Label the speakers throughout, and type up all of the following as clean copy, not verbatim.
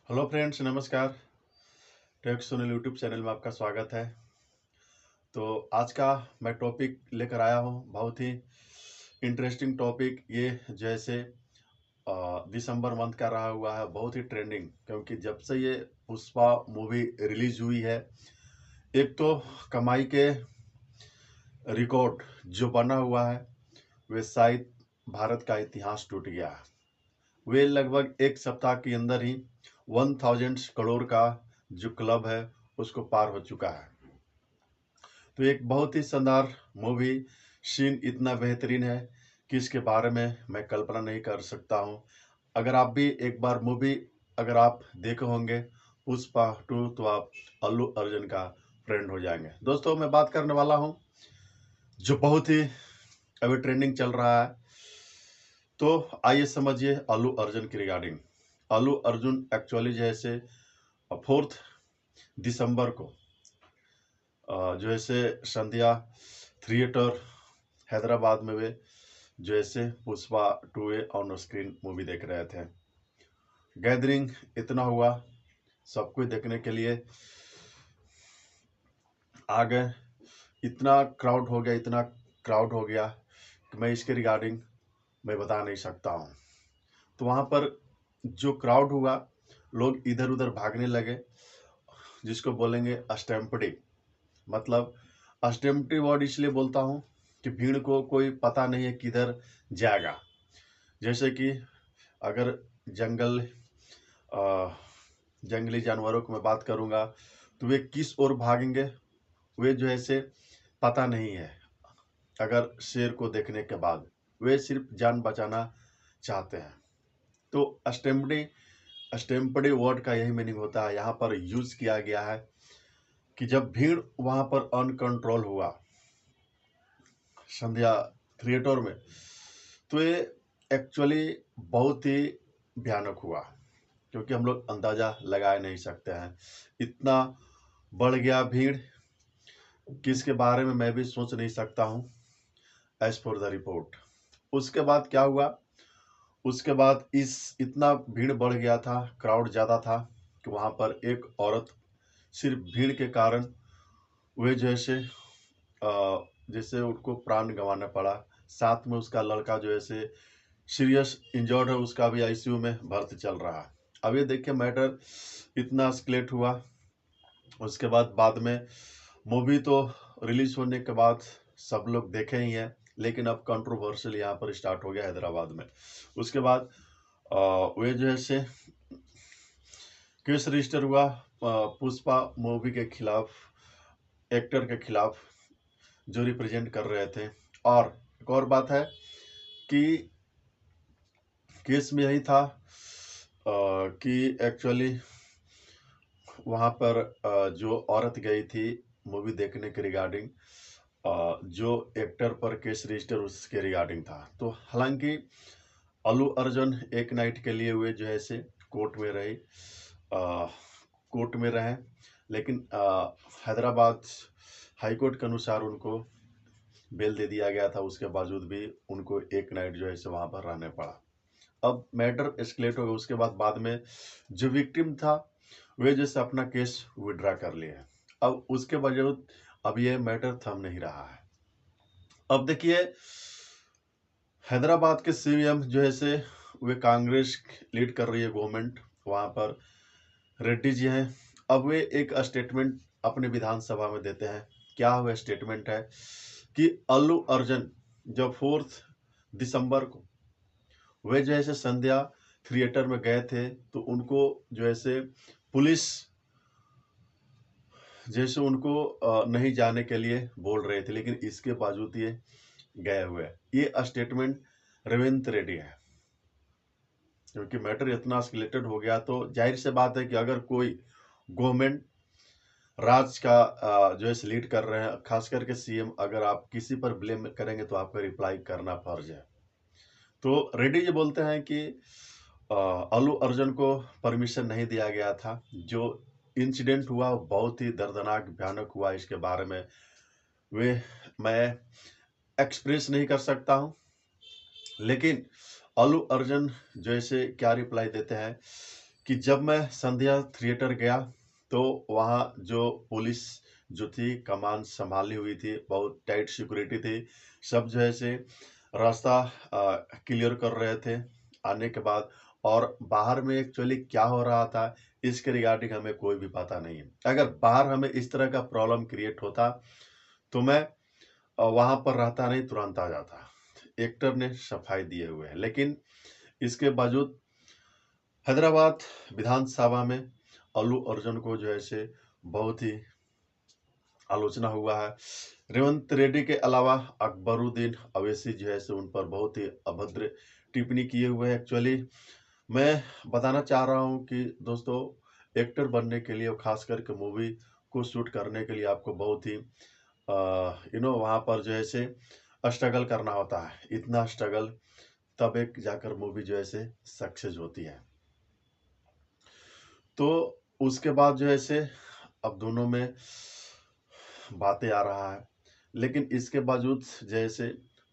Speaker 1: Hello friends, नमस्कार। Take Sunil YouTube channel में आपका स्वागत है। तो आज का मैं टॉपिक लेकर आया हूँ, बहुत ही इंटरेस्टिंग टॉपिक। ये जैसे दिसंबर मंथ का रहा हुआ है, बहुत ही ट्रेंडिंग, क्योंकि जब से ये पुष्पा मूवी रिलीज हुई है, एक तो कमाई के रिकॉर्ड जो बना हुआ है, वे शायद भारत का इतिहास टूट गया है। वे लगभग एक सप्ताह के अंदर ही 1000 करोड़ का जो क्लब है उसको पार हो चुका है। तो एक बहुत ही शानदार मूवी, सीन इतना बेहतरीन है कि इसके बारे में मैं कल्पना नहीं कर सकता हूँ। अगर आप भी एक बार मूवी अगर आप देखे होंगे पुष्पा 2, तो आप अल्लू अर्जुन का फ्रेंड हो जाएंगे। दोस्तों, मैं बात करने वाला हूँ जो बहुत ही अभी ट्रेंडिंग चल रहा है। तो आइए समझिए अल्लू अर्जुन की रिगार्डिंग। अल्लू अर्जुन एक्चुअली जैसे 4 दिसंबर को जो ऐसे संध्या थिएटर हैदराबाद में वे जो ऐसे पुष्पा 2 ऑन स्क्रीन मूवी देख रहे थे। गैदरिंग इतना हुआ, सब कुछ देखने के लिए आ गए। इतना क्राउड हो गया, इतना क्राउड हो गया कि मैं इसके रिगार्डिंग मैं बता नहीं सकता हूँ। तो वहाँ पर जो क्राउड हुआ, लोग इधर उधर भागने लगे, जिसको बोलेंगे स्टैम्पडी। मतलब स्टैम्पडी वर्ड इसलिए बोलता हूँ कि भीड़ को कोई पता नहीं है किधर जाएगा। जैसे कि अगर जंगली जानवरों की मैं बात करूँगा, तो वे किस ओर भागेंगे वे जो है से पता नहीं है। अगर शेर को देखने के बाद वे सिर्फ जान बचाना चाहते हैं। तो स्टैम्पडी वर्ड का यही मीनिंग होता है, यहाँ पर यूज किया गया है कि जब भीड़ वहाँ पर अनकंट्रोल हुआ संध्या थिएटर में, तो ये एक्चुअली बहुत ही भयानक हुआ, क्योंकि हम लोग अंदाजा लगा नहीं सकते हैं। इतना बढ़ गया भीड़ कि इसके बारे में मैं भी सोच नहीं सकता हूँ। एज फॉर द रिपोर्ट, उसके बाद क्या हुआ, उसके बाद इतना भीड़ बढ़ गया था, क्राउड ज़्यादा था कि वहाँ पर एक औरत सिर्फ भीड़ के कारण वे जैसे उनको प्राण गंवाना पड़ा। साथ में उसका लड़का जो ऐसे सीरियस इंजर्ड है, उसका भी आईसीयू में भर्ती चल रहा है। अब ये देखिए, मैटर इतना एस्केलेट हुआ। उसके बाद में मूवी तो रिलीज होने के बाद सब लोग देखे ही हैं, लेकिन अब कंट्रोवर्शियल यहाँ पर स्टार्ट हो गया हैदराबाद में। उसके बाद वे जो है से केस रजिस्टर हुआ पुष्पा मूवी के खिलाफ, एक्टर के खिलाफ जो रिप्रेजेंट कर रहे थे। और एक और बात है कि केस में यही था कि एक्चुअली वहाँ पर जो औरत गई थी मूवी देखने के रिगार्डिंग, जो एक्टर पर केस रजिस्टर उसके रिगार्डिंग था। तो हालांकि अल्लू अर्जुन एक नाइट के लिए हुए जो है से कोर्ट में रहे, लेकिन हैदराबाद हाई कोर्ट के अनुसार उनको बेल दे दिया गया था। उसके बावजूद भी उनको एक नाइट जो है से वहाँ पर रहने पड़ा। अब मैटर एस्केलेट हो गया। उसके बाद में जो विक्टिम था वे जैसे अपना केस विड्रा कर लिए। अब उसके बावजूद अब ये मैटर थम नहीं रहा है। अब देखिए, हैदराबाद के सीएम जो है से वे कांग्रेस लीड कर रही है गवर्नमेंट, वहाँ पर रेड्डी जी हैं। अब वे एक स्टेटमेंट अपने विधानसभा में देते हैं। क्या हुआ स्टेटमेंट है कि अल्लू अर्जुन जब 4 दिसंबर को वे जो है संध्या थिएटर में गए थे, तो उनको जो है पुलिस जैसे उनको नहीं जाने के लिए बोल रहे थे, लेकिन इसके बावजूद ये गए हुए। ये स्टेटमेंट रेवंत रेड्डी है। क्योंकि मैटर इतना एस्केलेटेड हो गया, तो जाहिर से बात है कि अगर कोई गवर्नमेंट राज का जो है लीड कर रहे हैं, खास करके सीएम, अगर आप किसी पर ब्लेम करेंगे तो आपका रिप्लाई करना फर्ज है। तो रेड्डी जी बोलते हैं कि अल्लू अर्जुन को परमिशन नहीं दिया गया था। जो इंसिडेंट हुआ वो बहुत ही दर्दनाक भयानक हुआ। इसके बारे में वे मैं एक्सप्रेस नहीं कर सकता हूँ, लेकिन अल्लू अर्जुन जैसे क्या रिप्लाई देते हैं कि जब मैं संध्या थिएटर गया तो वहाँ जो पुलिस जो थी कमान संभाली हुई थी, बहुत टाइट सिक्योरिटी थी। सब जो है से रास्ता क्लियर कर रहे थे आने के बाद, और बाहर में एक्चुअली क्या हो रहा था इसके रिगार्डिंग हमें कोई भी पता नहीं है। अगर बाहर हमें इस तरह का प्रॉब्लम क्रिएट होता तो मैं वहाँ पर रहता नहीं, तुरंत आ जाता। एक्टर ने सफाई दिए हुए हैं, लेकिन इसके बावजूद हैदराबाद विधानसभा में अल्लू अर्जुन को जो है से बहुत ही आलोचना हुआ है। रेवंत रेड्डी के अलावा अकबरुद्दीन अवैसी जो है से उन पर बहुत ही अभद्र टिप्पणी किए हुए हैं। एक्चुअली मैं बताना चाह रहा हूं कि दोस्तों, एक्टर बनने के लिए और खास करके मूवी को शूट करने के लिए आपको बहुत ही वहाँ पर जो है से स्ट्रगल करना होता है। इतना स्ट्रगल तब एक जाकर मूवी जो है से सक्सेस होती है। तो उसके बाद जो है से अब दोनों में बातें आ रहा है, लेकिन इसके बावजूद जैसे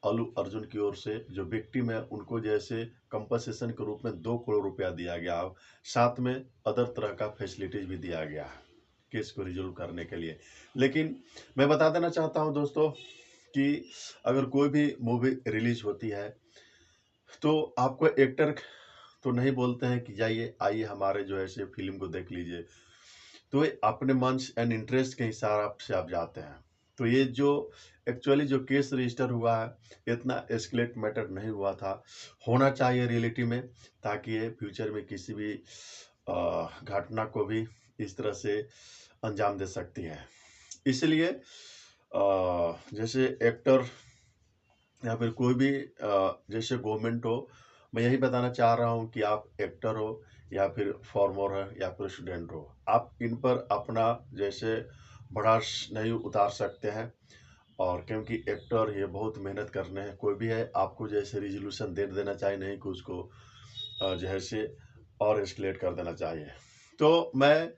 Speaker 1: अल्लू अर्जुन की ओर से जो विक्टिम है उनको जैसे कंपनसेशन के रूप में 2 करोड़ रुपया दिया गया, साथ में अदर तरह का फैसिलिटीज भी दिया गया है केस को रिजोल्व करने के लिए। लेकिन मैं बता देना चाहता हूं दोस्तों कि अगर कोई भी मूवी रिलीज होती है तो आपको एक्टर तो नहीं बोलते हैं कि जाइए आइए हमारे जो है से फिल्म को देख लीजिए, तो ये अपने मन एंड इंटरेस्ट के हिसाब से आप जाते हैं। तो ये जो एक्चुअली जो केस रजिस्टर हुआ है इतना एस्केलेट मैटर नहीं हुआ था, होना चाहिए रियलिटी में, ताकि ये फ्यूचर में किसी भी घटना को भी इस तरह से अंजाम दे सकती है। इसलिए जैसे एक्टर या फिर कोई भी जैसे गवर्नमेंट हो, मैं यही बताना चाह रहा हूँ कि आप एक्टर हो या फिर फार्मर हो या फिर स्टूडेंट हो, आप इन पर अपना जैसे भड़ास नहीं उतार सकते हैं। और क्योंकि एक्टर ये बहुत मेहनत करने हैं, कोई भी है आपको जैसे रिजोल्यूशन दे देना चाहिए, नहीं कि उसको जो है से और एस्केलेट कर देना चाहिए। तो मैं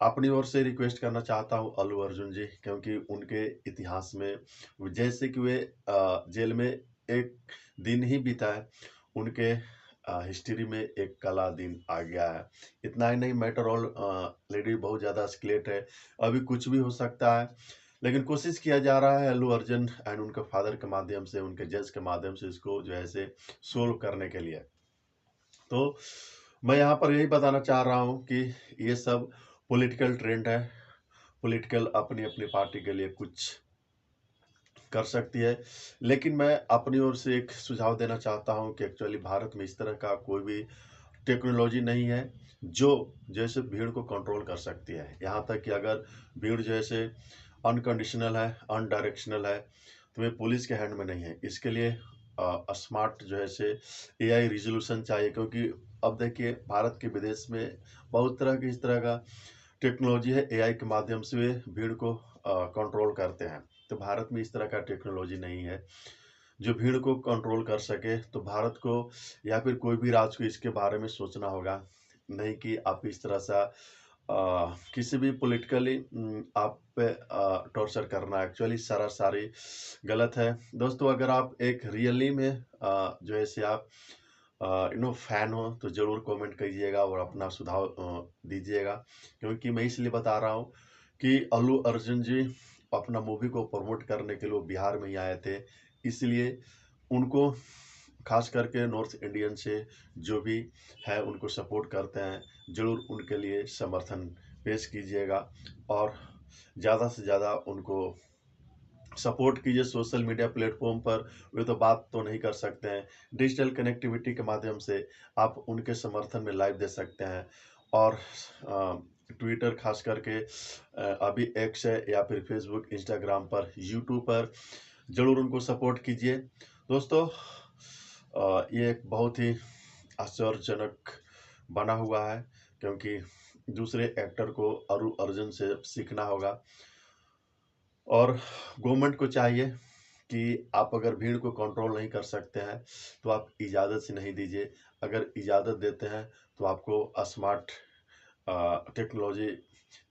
Speaker 1: अपनी ओर से रिक्वेस्ट करना चाहता हूँ अल्लू अर्जुन जी, क्योंकि उनके इतिहास में जैसे कि वे जेल में एक दिन ही बीता है, उनके हिस्ट्री में एक काला दिन आ गया है। इतना ही नहीं, मैटर ऑल लेडी बहुत ज़्यादा एस्केलेट है, अभी कुछ भी हो सकता है। लेकिन कोशिश किया जा रहा है अल्लू अर्जुन एंड उनके फादर के माध्यम से, उनके जज के माध्यम से इसको जो है से सोल्व करने के लिए। तो मैं यहाँ पर यही बताना चाह रहा हूँ कि ये सब पॉलिटिकल ट्रेंड है, पॉलिटिकल अपनी अपनी पार्टी के लिए कुछ कर सकती है। लेकिन मैं अपनी ओर से एक सुझाव देना चाहता हूँ कि एक्चुअली भारत में इस तरह का कोई भी टेक्नोलॉजी नहीं है जो जैसे भीड़ को कंट्रोल कर सकती है। यहाँ तक कि अगर भीड़ जैसे अनकंडीशनल है, अनडायरेक्शनल है, तो ये पुलिस के हैंड में नहीं है। इसके लिए स्मार्ट जो है से एआई रिजोल्यूशन चाहिए, क्योंकि अब देखिए भारत के विदेश में बहुत तरह की इस तरह का टेक्नोलॉजी है, एआई के माध्यम से वे भीड़ को कंट्रोल करते हैं। तो भारत में इस तरह का टेक्नोलॉजी नहीं है जो भीड़ को कंट्रोल कर सके। तो भारत को या फिर कोई भी राज्य को इसके बारे में सोचना होगा, नहीं कि आप इस तरह सा किसी भी पॉलिटिकली आप पे टॉर्चर करना एक्चुअली सरासरी गलत है। दोस्तों, अगर आप एक रियली में जो है से आप फैन हो तो ज़रूर कमेंट कीजिएगा और अपना सुझाव दीजिएगा, क्योंकि मैं इसलिए बता रहा हूँ कि अल्लू अर्जुन जी अपना मूवी को प्रमोट करने के लिए वो बिहार में ही आए थे। इसलिए उनको खास करके नॉर्थ इंडियन से जो भी है उनको सपोर्ट करते हैं, ज़रूर उनके लिए समर्थन पेश कीजिएगा और ज़्यादा से ज़्यादा उनको सपोर्ट कीजिए। सोशल मीडिया प्लेटफॉर्म पर वे तो बात तो नहीं कर सकते हैं, डिजिटल कनेक्टिविटी के माध्यम से आप उनके समर्थन में लाइव दे सकते हैं। और ट्विटर खास करके अभी एक्स है, या फिर फेसबुक, इंस्टाग्राम पर, यूट्यूब पर ज़रूर उनको सपोर्ट कीजिए। दोस्तों, ये एक बहुत ही आश्चर्यजनक बना हुआ है, क्योंकि दूसरे एक्टर को अल्लू अर्जुन से सीखना होगा। और गवर्नमेंट को चाहिए कि आप अगर भीड़ को कंट्रोल नहीं कर सकते हैं तो आप इजाज़त से नहीं दीजिए, अगर इजाज़त देते हैं तो आपको स्मार्ट टेक्नोलॉजी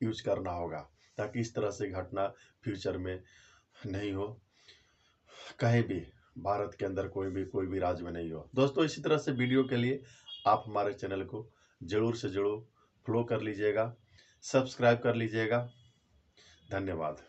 Speaker 1: यूज करना होगा, ताकि इस तरह से घटना फ्यूचर में नहीं हो, कहीं भी भारत के अंदर कोई भी राज्य में नहीं हो। दोस्तों, इसी तरह से वीडियो के लिए आप हमारे चैनल को ज़रूर से ज़रूर फॉलो कर लीजिएगा, सब्सक्राइब कर लीजिएगा। धन्यवाद।